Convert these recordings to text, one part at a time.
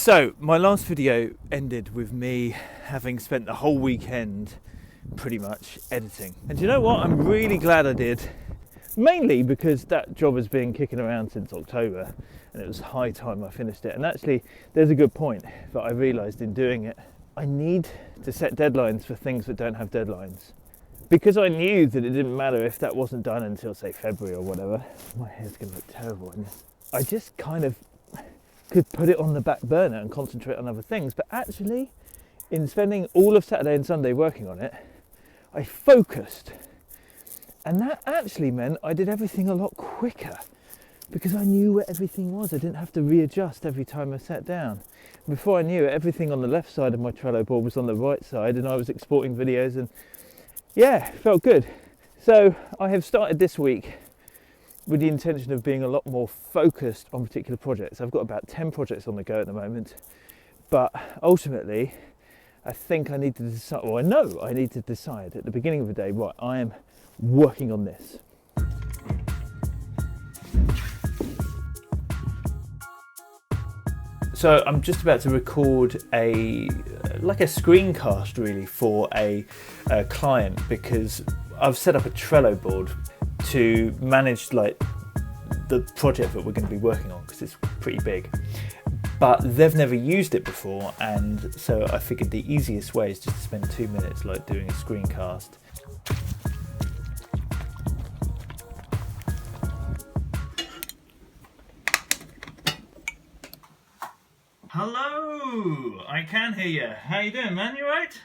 So my last video ended with me having spent the whole weekend pretty much editing. And you know what? I'm really glad I did. Mainly because that job has been kicking around since October and it was high time I finished it. And actually, there's a good point that I realised in doing it. I need to set deadlines for things that don't have deadlines. Because I knew that it didn't matter if that wasn't done until, say, February or whatever. My hair's going to look terrible in this. I just kind of could put it on the back burner and concentrate on other things. But actually, in spending all of Saturday and Sunday working on it, I focused. And that actually meant I did everything a lot quicker because I knew where everything was. I didn't have to readjust every time I sat down. Before I knew it, everything on the left side of my Trello board was on the right side and I was exporting videos and yeah, it felt good. So I have started this week with the intention of being a lot more focused on particular projects. I've got about 10 projects on the go at the moment, but ultimately I think I need to decide, or I know I need to decide at the beginning of the day, right, I am working on this. So I'm just about to record a screencast really for a client because I've set up a Trello board to manage like the project that we're going to be working on because it's pretty big. But they've never used it before, and so I figured the easiest way is just to spend 2 minutes like doing a screencast. Hello, I can hear you. How you doing, man? You right?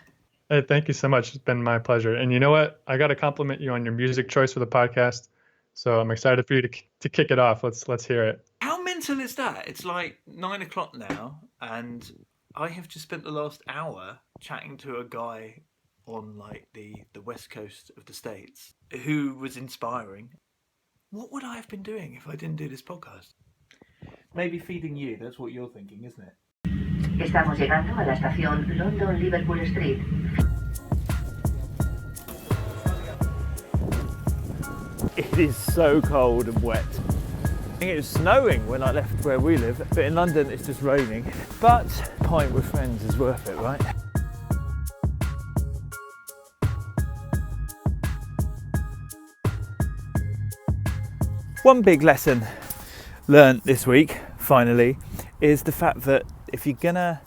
Hey, thank you so much. It's been my pleasure. And you know what? I got to compliment you on your music choice for the podcast. So I'm excited for you to kick it off. Let's hear it. How mental is that? It's like 9 o'clock now, and I have just spent the last hour chatting to a guy on like the west coast of the States who was inspiring. What would I have been doing if I didn't do this podcast? Maybe feeding you. That's what you're thinking, isn't it? Estamos llegando a la estación London Liverpool Street. It is so cold and wet. I think it was snowing when I left where we live, but in London it's just raining. But a pint with friends is worth it, right? One big lesson learned this week, finally, is the fact that if you're gonna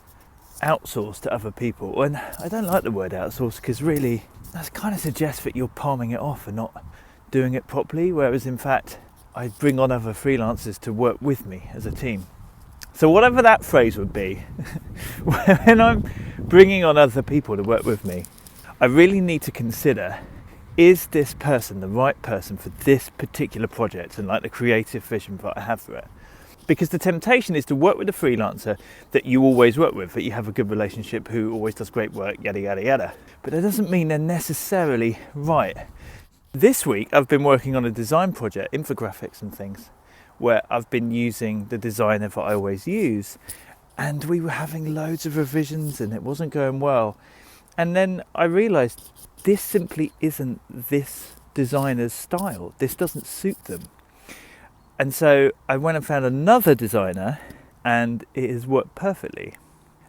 outsource to other people, and I don't like the word outsource because really that kind of suggests that you're palming it off and not doing it properly, whereas in fact I bring on other freelancers to work with me as a team. So whatever that phrase would be, when I'm bringing on other people to work with me, I really need to consider, is this person the right person for this particular project and like the creative vision that I have for it? Because the temptation is to work with a freelancer that you always work with, that you have a good relationship, who always does great work, yada, yada, yada. But that doesn't mean they're necessarily right. This week, I've been working on a design project, infographics and things, where I've been using the designer that I always use. And we were having loads of revisions and it wasn't going well. And then I realised this simply isn't this designer's style. This doesn't suit them. And so I went and found another designer and it has worked perfectly.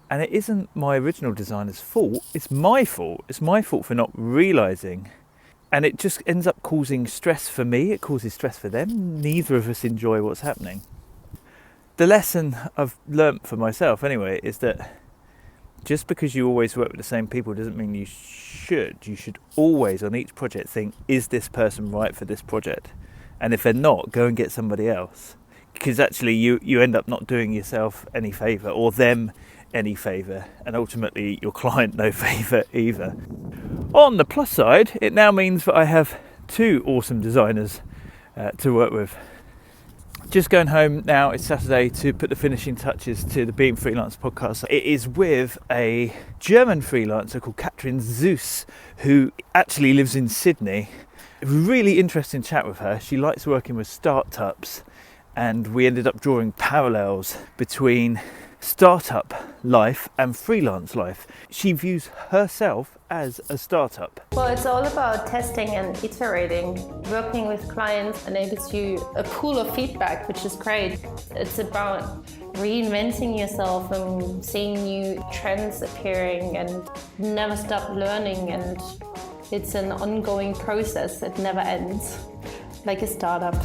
And it isn't my original designer's fault, it's my fault. It's my fault for not realising. And it just ends up causing stress for me, it causes stress for them. Neither of us enjoy what's happening. The lesson I've learnt for myself anyway is that just because you always work with the same people doesn't mean you should. You should always on each project think, is this person right for this project? And if they're not, go and get somebody else. Because actually you end up not doing yourself any favour or them any favour, and ultimately your client no favour either. On the plus side, it now means that I have 2 awesome designers to work with. Just going home now, it's Saturday, to put the finishing touches to the Being Freelance podcast. It is with a German freelancer called Katrin Zeus, who actually lives in Sydney. A really interesting chat with her. She likes working with startups, and we ended up drawing parallels between startup life and freelance life. She views herself as a startup. Well, it's all about testing and iterating, working with clients enables you a pool of feedback, which is great. It's about reinventing yourself and seeing new trends appearing and never stop learning, and it's an ongoing process. It never ends, like a startup.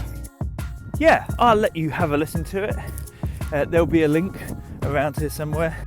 Yeah, I'll let you have a listen to it. There'll be a link around here somewhere.